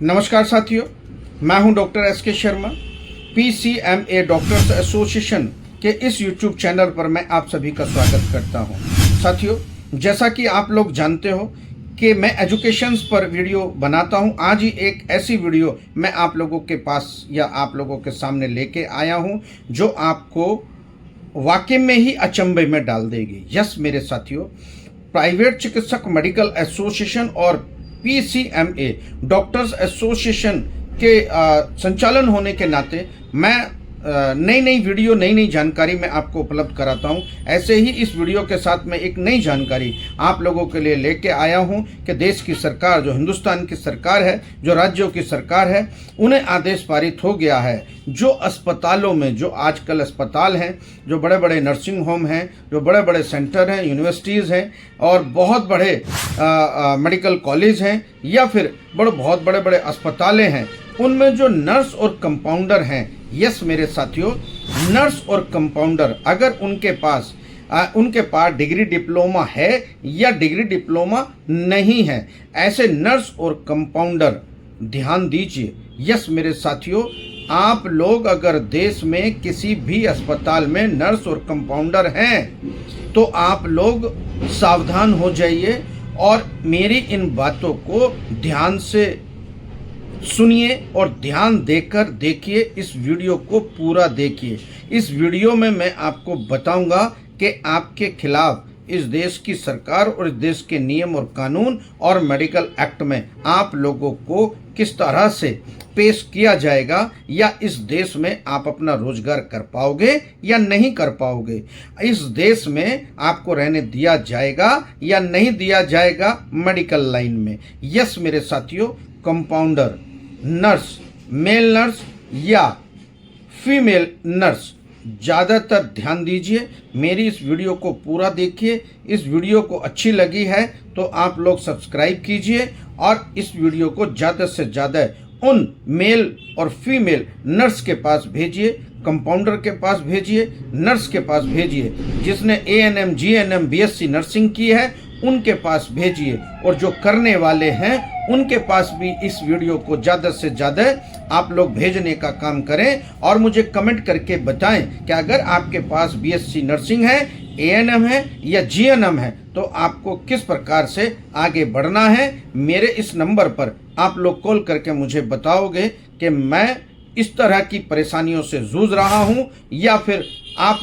नमस्कार साथियों, मैं हूं doctor S K. Sharma. PCMA doctors association के इस YouTube चैनल पर मैं आप सभी का स्वागत करता हूं। साथियों, जैसा कि आप लोग जानते हो कि मैं एजुकेशंस पर वीडियो बनाता हूं। आज ही एक ऐसी वीडियो मैं आप लोगों के पास या आप लोगों के सामने लेके आया हूं जो आपको वाकई में ही अचंभे में डाल देगी। यस मेरे साथियों, प्राइवेट चिकित्सक मेडिकल एसोसिएशन और PCMA डॉक्टर्स एसोसिएशन के संचालन होने के नाते मैं नई नई वीडियो नई नई जानकारी मैं आपको उपलब्ध कराता हूं। ऐसे ही इस वीडियो के साथ मैं एक नई जानकारी आप लोगों के लिए लेके आया हूं कि देश की सरकार, जो हिंदुस्तान की सरकार है, जो राज्यों की सरकार है, उन्हें आदेश पारित हो गया है। जो अस्पतालों में, जो आजकल अस्पताल हैं, जो बड़े बड़े नर्सिंग होम हैं, जो बड़े बड़े सेंटर हैं, यूनिवर्सिटीज़ हैं और बहुत बड़े मेडिकल कॉलेज हैं या फिर बहुत बड़े बड़े अस्पतालें हैं, उनमें जो नर्स और कंपाउंडर हैं, यस मेरे साथियों, नर्स और कंपाउंडर अगर उनके पास डिग्री डिप्लोमा है या डिग्री डिप्लोमा नहीं है, ऐसे नर्स और कंपाउंडर ध्यान दीजिए। यस मेरे साथियों, आप लोग अगर देश में किसी भी अस्पताल में नर्स और कंपाउंडर हैं तो आप लोग सावधान हो जाइए और मेरी इन बातों को ध्यान से सुनिए और ध्यान देकर देखिए। इस वीडियो को पूरा देखिए। इस वीडियो में मैं आपको बताऊंगा कि आपके खिलाफ इस देश की सरकार और इस देश के नियम और कानून और मेडिकल एक्ट में आप लोगों को किस तरह से पेश किया जाएगा या इस देश में आप अपना रोजगार कर पाओगे या नहीं कर पाओगे, इस देश में आपको रहने दिया जाएगा या नहीं दिया जाएगा मेडिकल लाइन में। यस मेरे साथियों, कंपाउंडर, नर्स, मेल नर्स या फीमेल नर्स, ज़्यादातर ध्यान दीजिए। मेरी इस वीडियो को पूरा देखिए। इस वीडियो को अच्छी लगी है तो आप लोग सब्सक्राइब कीजिए और इस वीडियो को ज़्यादा से ज़्यादा उन मेल और फीमेल नर्स के पास भेजिए, कंपाउंडर के पास भेजिए, नर्स के पास भेजिए, जिसने ANM, GNM, BSc नर्सिंग की है उनके पास भेजिए और जो करने वाले हैं उनके पास भी इस वीडियो को ज़्यादा से ज़्यादा आप लोग भेजने का काम करें और मुझे कमेंट करके बताएं कि अगर आपके पास BSc नर्सिंग है, ANM है या GNM है तो आपको किस प्रकार से आगे बढ़ना है। मेरे इस नंबर पर आप लोग कॉल करके मुझे बताओगे कि मैं इस तरह की परेशानियों से जूझ रहा हूं या फिर आप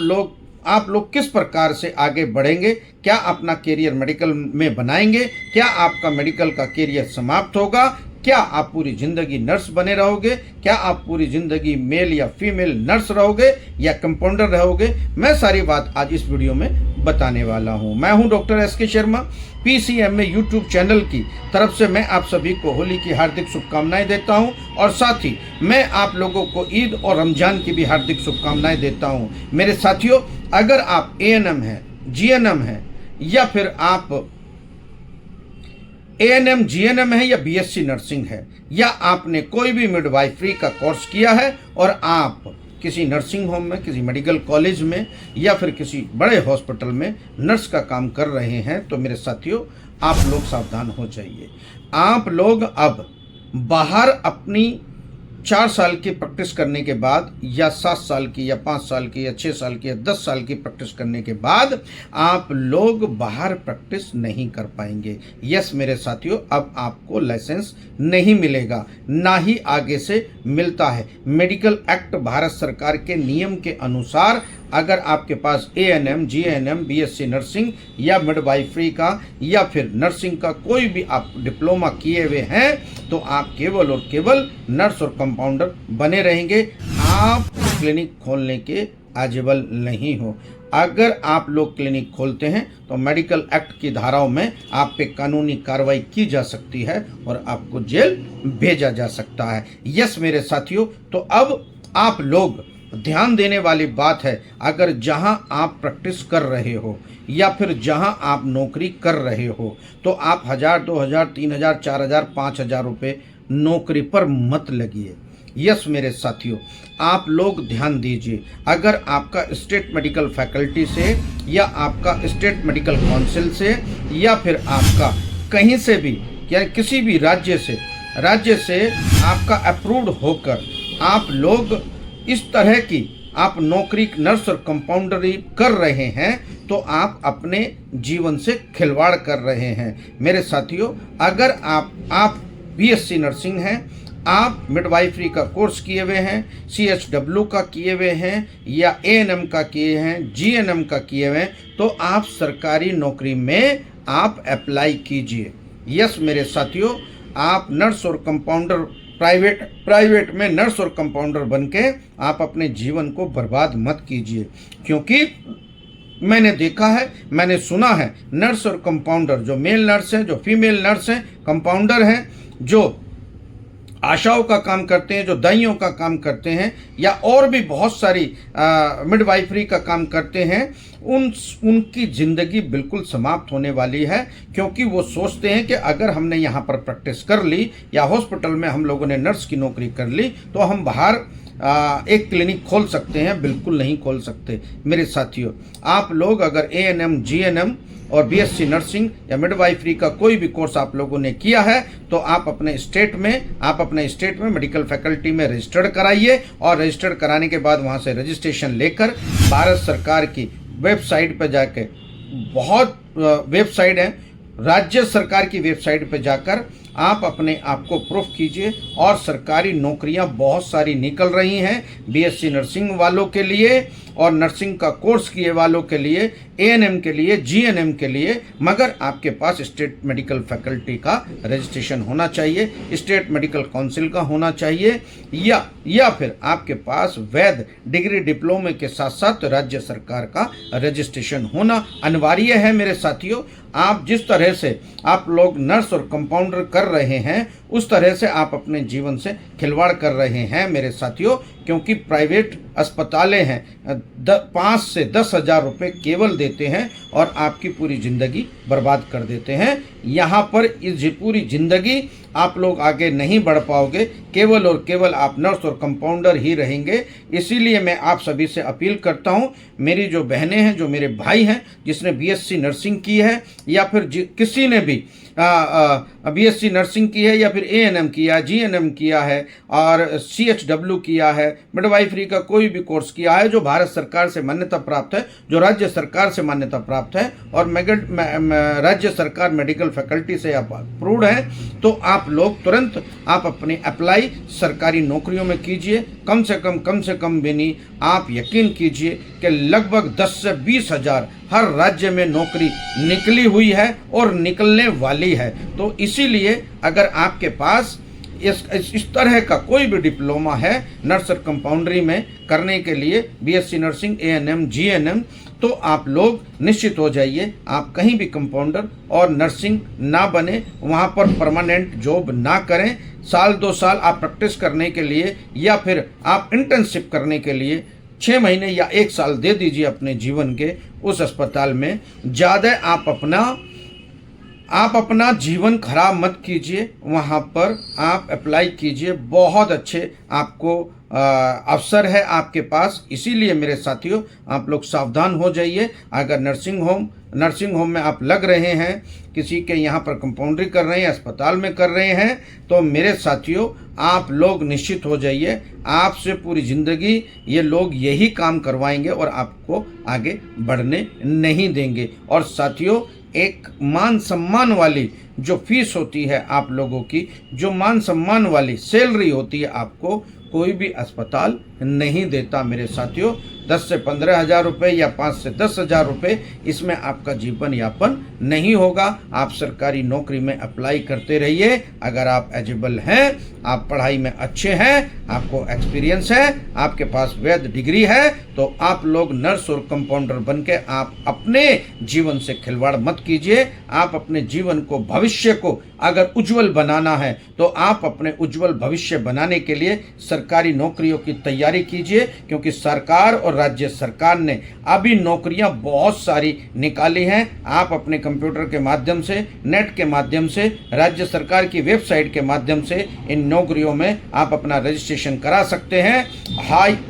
लोग किस प्रकार से आगे बढ़ेंगे। क्या अपना करियर मेडिकल में बनाएंगे? क्या आपका मेडिकल का करियर समाप्त होगा? क्या आप पूरी ज़िंदगी नर्स बने रहोगे? क्या आप पूरी ज़िंदगी मेल या फीमेल नर्स रहोगे या कंपाउंडर रहोगे? मैं सारी बात आज इस वीडियो में बताने वाला हूं। मैं हूं doctor S K. Sharma. PCMA YouTube channel की तरफ से मैं आप सभी को होली की हार्दिक शुभकामनाएं देता हूं और साथ ही मैं आप लोगों को ईद और रमज़ान की भी हार्दिक शुभकामनाएं देता हूं। मेरे साथियों, अगर आप ANM हैं, GNM हैं या फिर आप ANM, GNM है या BSc नर्सिंग है या आपने कोई भी मिडवाइफरी का कोर्स किया है और आप किसी नर्सिंग होम में, किसी मेडिकल कॉलेज में या फिर किसी बड़े हॉस्पिटल में नर्स का काम कर रहे हैं तो मेरे साथियों, आप लोग सावधान हो जाइए। आप लोग अब बाहर अपनी 4 साल की प्रैक्टिस करने के बाद या 7 साल की या 5 साल की या 6 साल की या 10 साल की प्रैक्टिस करने के बाद आप लोग बाहर प्रैक्टिस नहीं कर पाएंगे। यस मेरे साथियों, अब आपको लाइसेंस नहीं मिलेगा, ना ही आगे से मिलता है। मेडिकल एक्ट भारत सरकार के नियम के अनुसार अगर आपके पास ANM, GNM, BSc नर्सिंग या मिडवाइफरी का या फिर नर्सिंग का कोई भी आप डिप्लोमा किए हुए हैं तो आप केवल और केवल नर्स और कंपाउंडर बने रहेंगे। आप क्लिनिक खोलने के एलिजिबल नहीं हो। अगर आप लोग क्लिनिक खोलते हैं तो मेडिकल एक्ट की धाराओं में आप पे कानूनी कार्रवाई की जा सकती है और आपको जेल भेजा जा सकता है। यस मेरे साथियों, तो अब आप लोग ध्यान देने वाली बात है, अगर जहां आप प्रैक्टिस कर रहे हो या फिर जहां आप नौकरी कर रहे हो तो आप 1000, 2000, 3000, 4000, 5000 रुपये नौकरी पर मत लगिए। यस मेरे साथियों, आप लोग ध्यान दीजिए। अगर आपका स्टेट मेडिकल फैकल्टी से या आपका स्टेट मेडिकल काउंसिल से या फिर आपका कहीं से भी या किसी भी राज्य से राज्य से आपका अप्रूव्ड होकर आप लोग इस तरह की आप नौकरी नर्स और कंपाउंडरी कर रहे हैं तो आप अपने जीवन से खिलवाड़ कर रहे हैं। मेरे साथियों, अगर आप बीएससी नर्सिंग हैं, आप मिडवाइफरी का कोर्स किए हुए हैं, सीएचडब्ल्यू का किए हुए हैं या एएनएम का किए हैं, जीएनएम का किए हुए हैं, तो आप सरकारी नौकरी में आप अप्लाई कीजिए। यस मेरे साथियों, आप नर्स और कंपाउंडर प्राइवेट में नर्स और कंपाउंडर बन के आप अपने जीवन को बर्बाद मत कीजिए, क्योंकि मैंने देखा है, मैंने सुना है, नर्स और कंपाउंडर, जो मेल नर्स हैं, जो फीमेल नर्स हैं, कंपाउंडर हैं, जो आशाओं का काम करते हैं, जो दाइयों का काम करते हैं या और भी बहुत सारी मिडवाइफरी का काम करते हैं, उनकी ज़िंदगी बिल्कुल समाप्त होने वाली है, क्योंकि वो सोचते हैं कि अगर हमने यहाँ पर प्रैक्टिस कर ली या हॉस्पिटल में हम लोगों ने नर्स की नौकरी कर ली तो हम बाहर एक क्लिनिक खोल सकते हैं। बिल्कुल नहीं खोल सकते मेरे साथियों। आप लोग अगर एएनएम, जीएनएम और बीएससी नर्सिंग या मिडवाइफरी का कोई भी कोर्स आप लोगों ने किया है तो आप अपने स्टेट में मेडिकल फैकल्टी में रजिस्टर्ड कराइए, और रजिस्टर्ड कराने के बाद वहाँ से रजिस्ट्रेशन लेकर भारत सरकार की वेबसाइट पर जाके, बहुत वेबसाइट है, राज्य सरकार की वेबसाइट पर जाकर आप अपने आप को प्रूफ कीजिए। और सरकारी नौकरियां बहुत सारी निकल रही हैं बीएससी नर्सिंग वालों के लिए और नर्सिंग का कोर्स किए वालों के लिए, एएनएम के लिए, जीएनएम के लिए, मगर आपके पास स्टेट मेडिकल फैकल्टी का रजिस्ट्रेशन होना चाहिए, स्टेट मेडिकल काउंसिल का होना चाहिए, या फिर आपके पास वैध डिग्री डिप्लोमे के साथ साथ राज्य सरकार का रजिस्ट्रेशन होना अनिवार्य है। मेरे साथियों, आप जिस तरह से आप लोग नर्स और कंपाउंडर कर रहे हैं उस तरह से आप अपने जीवन से खिलवाड़ कर रहे हैं मेरे साथियों, क्योंकि प्राइवेट अस्पतालें हैं 5 से 10 हज़ार रुपये केवल देते हैं और आपकी पूरी ज़िंदगी बर्बाद कर देते हैं। यहाँ पर इस पूरी ज़िंदगी आप लोग आगे नहीं बढ़ पाओगे, केवल और केवल आप नर्स और कंपाउंडर ही रहेंगे। इसीलिए मैं आप सभी से अपील करता हूँ, मेरी जो बहनें हैं, जो मेरे भाई हैं, जिसने बीएससी नर्सिंग की है या फिर किसी ने भी बीएससी नर्सिंग की है या फिर एएनएम किया, जीएनएम किया है और सीएचडब्ल्यू किया है, मिडवाइफरी का कोई भी कोर्स किया है जो भारत सरकार से मान्यता प्राप्त है, जो राज्य सरकार से मान्यता प्राप्त है और राज्य सरकार मेडिकल फैकल्टी से आप अप्रूव्ड है, तो आप लोग तुरंत आप अपनी अप्लाई सरकारी नौकरियों में कीजिए। कम से कम भी नहीं, आप यकीन कीजिए कि लगभग 10 से 20 हज़ार हर राज्य में नौकरी निकली हुई है और निकलने वाली है। तो इसीलिए अगर आपके पास इस तरह का कोई भी डिप्लोमा है नर्स और कंपाउंडरी में करने के लिए, बीएससी नर्सिंग, एएनएम, जीएनएम, तो आप लोग निश्चित हो जाइए, आप कहीं भी कंपाउंडर और नर्सिंग ना बने, वहाँ पर परमानेंट जॉब ना करें। साल 2 साल आप प्रैक्टिस करने के लिए या फिर आप इंटर्नशिप करने के लिए 6 महीने या 1 साल दे दीजिए अपने जीवन के उस अस्पताल में। ज़्यादा आप अपना जीवन खराब मत कीजिए, वहाँ पर आप अप्लाई कीजिए, बहुत अच्छे आपको अवसर है आपके पास। इसीलिए मेरे साथियों, आप लोग सावधान हो जाइए। अगर नर्सिंग होम में आप लग रहे हैं, किसी के यहाँ पर कंपाउंडरी कर रहे हैं, अस्पताल में कर रहे हैं, तो मेरे साथियों आप लोग निश्चित हो जाइए, आपसे पूरी ज़िंदगी ये लोग यही काम करवाएंगे और आपको आगे बढ़ने नहीं देंगे। और साथियों, एक मान सम्मान वाली जो फीस होती है आप लोगों की, जो मान सम्मान वाली सैलरी होती है, आपको कोई भी अस्पताल नहीं देता मेरे साथियों। 10 से 15 हज़ार रुपये या 5 से 10 हज़ार रुपये, इसमें आपका जीवन यापन नहीं होगा। आप सरकारी नौकरी में अप्लाई करते रहिए। अगर आप एलिजिबल हैं, आप पढ़ाई में अच्छे हैं, आपको एक्सपीरियंस है, आपके पास वैध डिग्री है, तो आप लोग नर्स और कंपाउंडर बन के आप अपने जीवन से खिलवाड़ मत कीजिए। आप अपने जीवन को, भविष्य को अगर उज्जवल बनाना है तो आप अपने उज्जवल भविष्य बनाने के लिए सरकारी नौकरियों की तैयारी कीजिए, क्योंकि सरकार और राज्य सरकार ने अभी नौकरियां बहुत सारी निकाली हैं। आप अपने कंप्यूटर के माध्यम से, नेट के माध्यम से, राज्य सरकार की वेबसाइट के माध्यम से इन नौकरियों में आप अपना रजिस्ट्रेशन करा सकते हैं।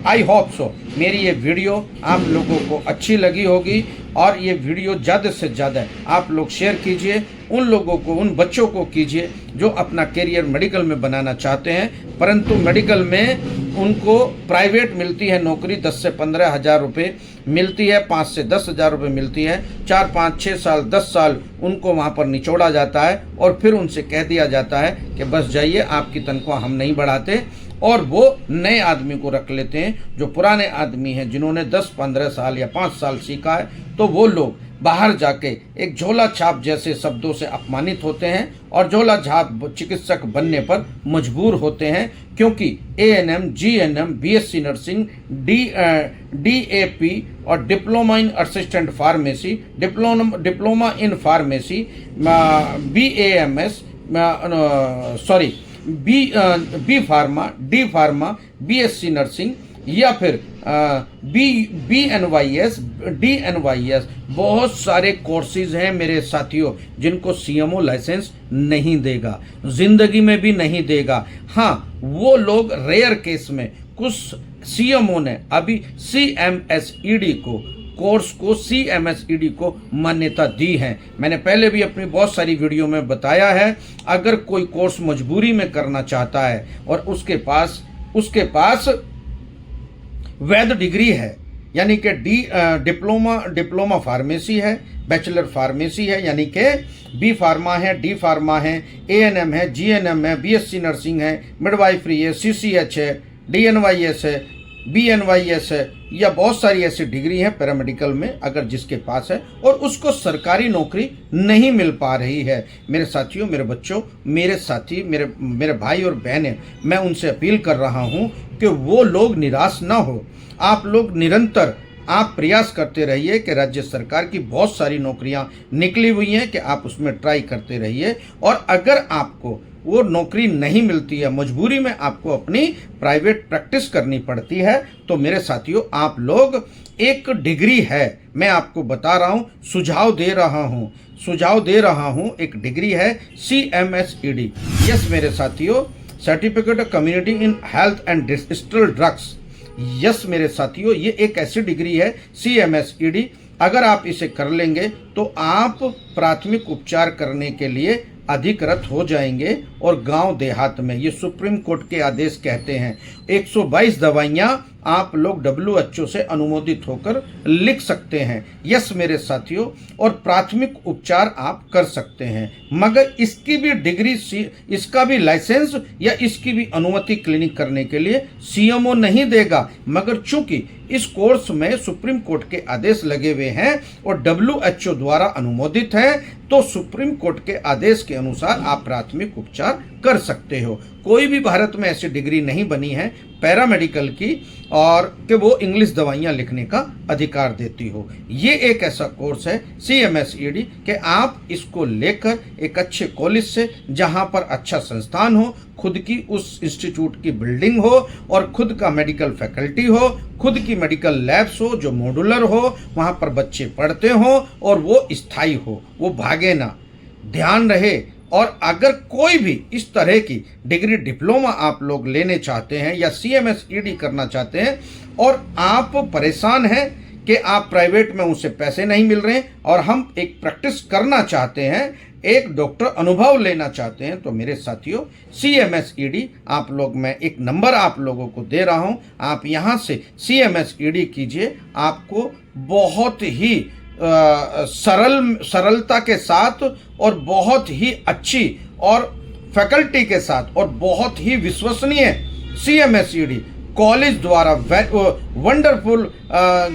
आई होप सो मेरी ये वीडियो आप लोगों को अच्छी लगी होगी और ये वीडियो ज़्यादा से ज़्यादा आप लोग शेयर कीजिए, उन लोगों को, उन बच्चों को कीजिए जो अपना करियर मेडिकल में बनाना चाहते हैं, परंतु मेडिकल में उनको प्राइवेट मिलती है नौकरी, 10 से 15 हज़ार रुपये मिलती है, 5 से 10 हज़ार रुपये मिलती है। 4, 5, 6 साल, 10 साल उनको वहाँ पर निचोड़ा जाता है और फिर उनसे कह दिया जाता है कि बस जाइए, आपकी तनख्वाह हम नहीं बढ़ाते, और वो नए आदमी को रख लेते हैं। जो पुराने आदमी हैं जिन्होंने 10, 15 साल या 5 साल सीखा है, तो वो लोग बाहर जाके एक झोला छाप जैसे शब्दों से अपमानित होते हैं और झोला छाप चिकित्सक बनने पर मजबूर होते हैं, क्योंकि ANM, GNM, BSc nursing, DAP और diploma in assistant pharmacy, diploma in pharmacy, BAMS, B pharma, D pharma, BSc nursing या फिर BNYS, DNYS, बहुत सारे कोर्सेज हैं मेरे साथियों जिनको CMO लाइसेंस नहीं देगा, जिंदगी में भी नहीं देगा। हाँ, वो लोग रेयर केस में कुछ CMO ने अभी CMSED को मान्यता दी है। मैंने पहले भी अपनी बहुत सारी वीडियो में बताया है, अगर कोई कोर्स मजबूरी में करना चाहता है और उसके पास वैध डिग्री है, यानी कि डिप्लोमा फार्मेसी है, बैचलर फार्मेसी है, यानी कि बी फार्मा है, डी फार्मा है, ANM है, GNM है, BSc नर्सिंग है, मिडवाइफरी है, CCH है, DNYS है, BNYS है, या बहुत सारी ऐसी डिग्री हैं पैरामेडिकल में अगर जिसके पास है और उसको सरकारी नौकरी नहीं मिल पा रही है। मेरे साथियों, मेरे बच्चों, मेरे साथी, मेरे भाई और बहनें, मैं उनसे अपील कर रहा हूं कि वो लोग निराश ना हो। आप लोग निरंतर आप प्रयास करते रहिए कि राज्य सरकार की बहुत सारी नौकरियां निकली हुई हैं कि आप उसमें ट्राई करते रहिए, और अगर आपको वो नौकरी नहीं मिलती है, मजबूरी में आपको अपनी प्राइवेट प्रैक्टिस करनी पड़ती है, तो मेरे साथियों, आप लोग, एक डिग्री है, मैं आपको बता रहा हूँ, सुझाव दे रहा हूँ, एक डिग्री है CMSED। यस मेरे साथियों, certificate of community in health and digital drugs. Yes मेरे साथियों, ये एक ऐसी डिग्री है CMSED, अगर आप इसे कर लेंगे तो आप प्राथमिक उपचार करने के लिए अधिकृत हो जाएंगे, और गांव देहात में, ये सुप्रीम कोर्ट के आदेश कहते हैं, 122 दवाइयां आप लोग WHO से अनुमोदित होकर लिख सकते हैं। यस मेरे साथियों, और प्राथमिक उपचार आप कर सकते हैं, मगर इसकी भी डिग्री, इसका भी लाइसेंस या इसकी भी अनुमति क्लिनिक करने के लिए CMO नहीं देगा, मगर चूंकि इस कोर्स में सुप्रीम कोर्ट के आदेश लगे हुए हैं और WHO द्वारा अनुमोदित है, तो सुप्रीम कोर्ट के आदेश के अनुसार आप प्राथमिक उपचार कर सकते हो। कोई भी भारत में ऐसी डिग्री नहीं बनी है पैरामेडिकल की, और कि वो इंग्लिश दवाइयाँ लिखने का अधिकार देती हो। ये एक ऐसा कोर्स है CMSED कि आप इसको लेकर एक अच्छे कॉलेज से, जहाँ पर अच्छा संस्थान हो, खुद की उस इंस्टीट्यूट की बिल्डिंग हो और खुद का मेडिकल फैकल्टी हो, खुद की मेडिकल लैब्स हो जो मॉड्यूलर हो, वहाँ पर बच्चे पढ़ते हो और वो स्थायी हो, वो भागे ना, ध्यान रहे। और अगर कोई भी इस तरह की डिग्री, डिप्लोमा आप लोग लेने चाहते हैं या CMSED करना चाहते हैं और आप परेशान हैं कि आप प्राइवेट में उनसे पैसे नहीं मिल रहे हैं और हम एक प्रैक्टिस करना चाहते हैं, एक डॉक्टर अनुभव लेना चाहते हैं, तो मेरे साथियों, CMSED आप लोग, मैं एक नंबर आप लोगों को दे रहा हूं, आप यहां से CMSED कीजिए। आपको बहुत ही सरलता के साथ और बहुत ही अच्छी और फैकल्टी के साथ और बहुत ही विश्वसनीय CMSED कॉलेज द्वारा वंडरफुल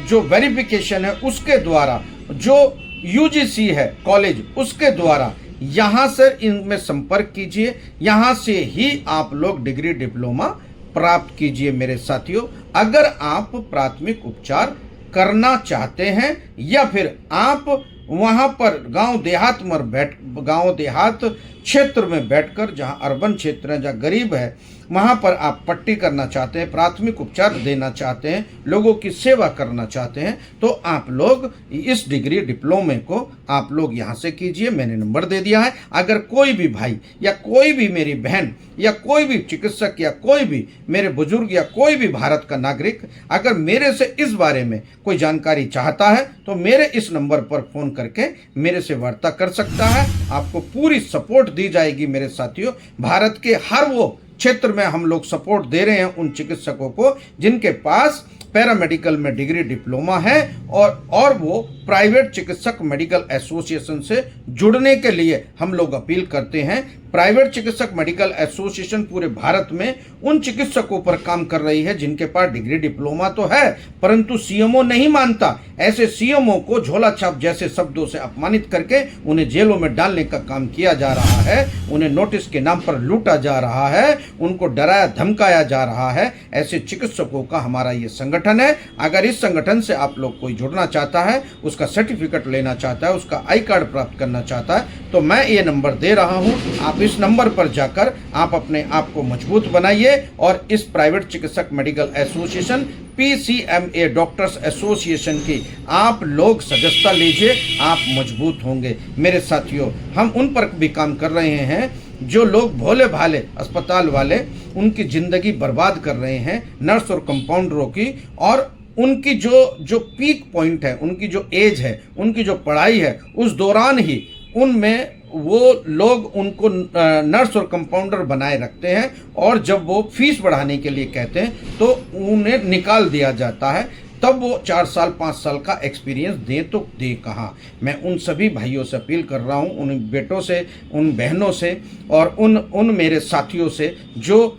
जो वेरिफिकेशन है उसके द्वारा, जो UGC है कॉलेज, उसके द्वारा यहाँ से इनमें संपर्क कीजिए, यहाँ से ही आप लोग डिग्री, डिप्लोमा प्राप्त कीजिए। मेरे साथियों, अगर आप प्राथमिक उपचार करना चाहते हैं या फिर आप वहाँ पर गांव देहात क्षेत्र में बैठकर, जहाँ अर्बन क्षेत्र है, जहाँ गरीब है, वहाँ पर आप पट्टी करना चाहते हैं, प्राथमिक उपचार देना चाहते हैं, लोगों की सेवा करना चाहते हैं, तो आप लोग इस डिग्री, डिप्लोमे को आप लोग यहाँ से कीजिए। मैंने नंबर दे दिया है। अगर कोई भी भाई या कोई भी मेरी बहन या कोई भी चिकित्सक या कोई भी मेरे बुजुर्ग या कोई भी भारत का नागरिक अगर मेरे से इस बारे में कोई जानकारी चाहता है, तो मेरे इस नंबर पर फ़ोन करके मेरे से वार्ता कर सकता है। आपको पूरी सपोर्ट दी जाएगी मेरे साथियों। भारत के हर वो क्षेत्र में हम लोग सपोर्ट दे रहे हैं उन चिकित्सकों को जिनके पास पैरामेडिकल में डिग्री डिप्लोमा है और वो प्राइवेट चिकित्सक मेडिकल एसोसिएशन से जुड़ने के लिए हम लोग अपील करते हैं। प्राइवेट चिकित्सक मेडिकल एसोसिएशन पूरे भारत में उन चिकित्सकों पर काम कर रही है जिनके पास डिग्री डिप्लोमा तो है परंतु सीएमओ नहीं मानता। ऐसे सीएमओ को झोला छाप जैसे शब्दों से अपमानित करके उन्हें जेलों में डालने का काम किया जा रहा है, उन्हें नोटिस के नाम पर लूटा जा रहा है, उनको डराया धमकाया जा रहा है। ऐसे चिकित्सकों का हमारा ये संगठन है। अगर इस संगठन से आप लोग कोई जुड़ना चाहता है, उसका सर्टिफिकेट लेना चाहता है, उसका आई कार्ड प्राप्त करना चाहता है तो मैं ये नंबर दे रहा हूँ। आप इस नंबर पर जाकर आप अपने आप को मजबूत बनाइए और इस प्राइवेट चिकित्सक medical association PCMA doctors association की आप लोग सदस्यता लीजिए, आप मजबूत होंगे। मेरे साथियों, हम उन पर भी काम कर रहे हैं जो लोग भोले भाले अस्पताल वाले उनकी ज़िंदगी बर्बाद कर रहे हैं, नर्स और कंपाउंडरों की, और उनकी जो पीक पॉइंट है, उनकी जो एज है, उनकी जो पढ़ाई है, उस दौरान ही उनमें वो लोग उनको नर्स और कंपाउंडर बनाए रखते हैं और जब वो फीस बढ़ाने के लिए कहते हैं तो उन्हें निकाल दिया जाता है। तब वो 4 साल 5 साल का एक्सपीरियंस दे तो दे कहाँ। मैं उन सभी भाइयों से अपील कर रहा हूँ, उन बेटों से, उन बहनों से और उन मेरे साथियों से जो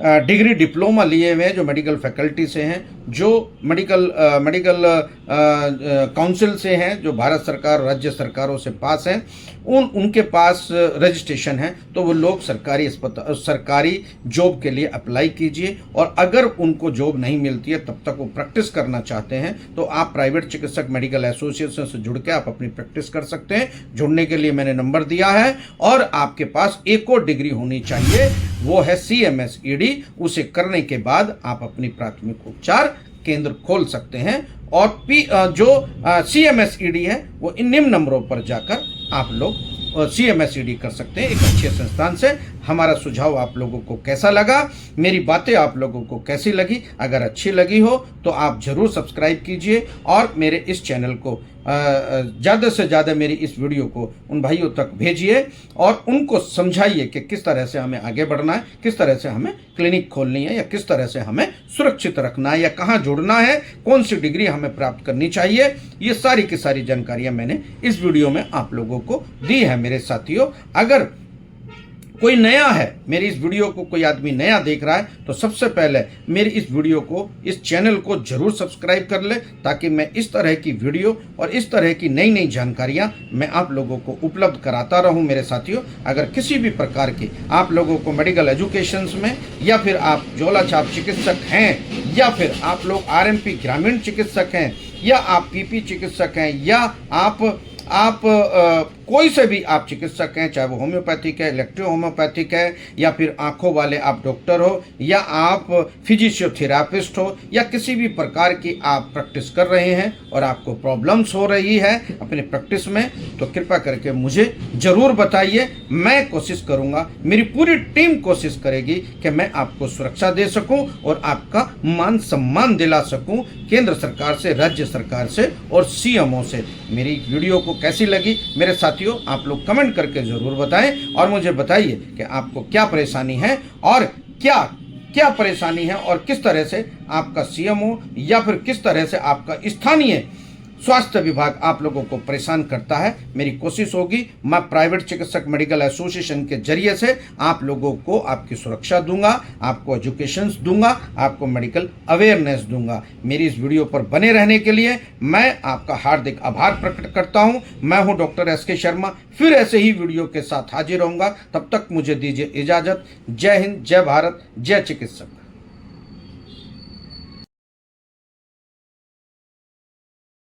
डिग्री डिप्लोमा लिए हुए हैं, जो मेडिकल फैकल्टी से हैं, जो मेडिकल काउंसिल से हैं, जो भारत सरकार राज्य सरकारों से पास हैं, उनके पास रजिस्ट्रेशन है तो वो लोग सरकारी जॉब के लिए अप्लाई कीजिए। और अगर उनको जॉब नहीं मिलती है तब तक वो प्रैक्टिस करना चाहते हैं तो आप प्राइवेट चिकित्सक मेडिकल एसोसिएशन से जुड़ के आप अपनी प्रैक्टिस कर सकते हैं। जुड़ने के लिए मैंने नंबर दिया है और आपके पास एक और डिग्री होनी चाहिए, वो है CMS-ED। उसे करने के बाद आप अपनी प्राथमिक उपचार केंद्र खोल सकते हैं। और जो CMS-ED है वो इन निम्न नंबरों पर जाकर आप लोग CMS-ED कर सकते हैं एक अच्छे संस्थान से। हमारा सुझाव आप लोगों को कैसा लगा, मेरी बातें आप लोगों को कैसी लगी? अगर अच्छी लगी हो तो आप ज़रूर सब्सक्राइब कीजिए और मेरे इस चैनल को ज़्यादा से ज़्यादा मेरी इस वीडियो को उन भाइयों तक भेजिए और उनको समझाइए कि किस तरह से हमें आगे बढ़ना है, किस तरह से हमें क्लिनिक खोलनी है या किस तरह से हमें सुरक्षित रखना है या कहाँ जुड़ना है, कौन सी डिग्री हमें प्राप्त करनी चाहिए। ये सारी की सारी जानकारियाँ मैंने इस वीडियो में आप लोगों को दी है। मेरे साथियों, अगर कोई नया है, मेरी इस वीडियो को कोई आदमी नया देख रहा है तो सबसे पहले मेरी इस वीडियो को, इस चैनल को जरूर सब्सक्राइब कर ले ताकि मैं इस तरह की वीडियो और इस तरह की नई नई जानकारियां मैं आप लोगों को उपलब्ध कराता रहूं। मेरे साथियों, अगर किसी भी प्रकार की आप लोगों को मेडिकल एजुकेशंस में या फिर आप झोला छाप चिकित्सक हैं या फिर आप लोग RMP ग्रामीण चिकित्सक हैं या आप PP चिकित्सक हैं या आप कोई से भी आप चिकित्सक हैं, चाहे वो होम्योपैथिक है, इलेक्ट्रो होम्योपैथिक है या फिर आंखों वाले आप डॉक्टर हो या आप फिजियोथेरापिस्ट हो या किसी भी प्रकार की आप प्रैक्टिस कर रहे हैं और आपको प्रॉब्लम्स हो रही है अपने प्रैक्टिस में, तो कृपया करके मुझे ज़रूर बताइए। मैं कोशिश करूंगा, मेरी पूरी टीम कोशिश करेगी कि मैं आपको सुरक्षा दे सकूं और आपका मान सम्मान दिला सकूं केंद्र सरकार से, राज्य सरकार से और CMO से। मेरी वीडियो को कैसी लगी मेरे साथियों, आप लोग कमेंट करके ज़रूर बताएं और मुझे बताइए कि आपको क्या परेशानी है और क्या परेशानी है और किस तरह से आपका CMO या फिर किस तरह से आपका स्थानीय स्वास्थ्य विभाग आप लोगों को परेशान करता है। मेरी कोशिश होगी मैं प्राइवेट चिकित्सक मेडिकल एसोसिएशन के जरिए से आप लोगों को आपकी सुरक्षा दूंगा, आपको एजुकेशंस दूंगा, आपको मेडिकल अवेयरनेस दूंगा। मेरी इस वीडियो पर बने रहने के लिए मैं आपका हार्दिक आभार प्रकट करता हूं। मैं हूं डॉक्टर SK शर्मा, फिर ऐसे ही वीडियो के साथ हाजिर रहूंगा। तब तक मुझे दीजिए इजाज़त। जय हिंद, जय भारत, जय चिकित्सक।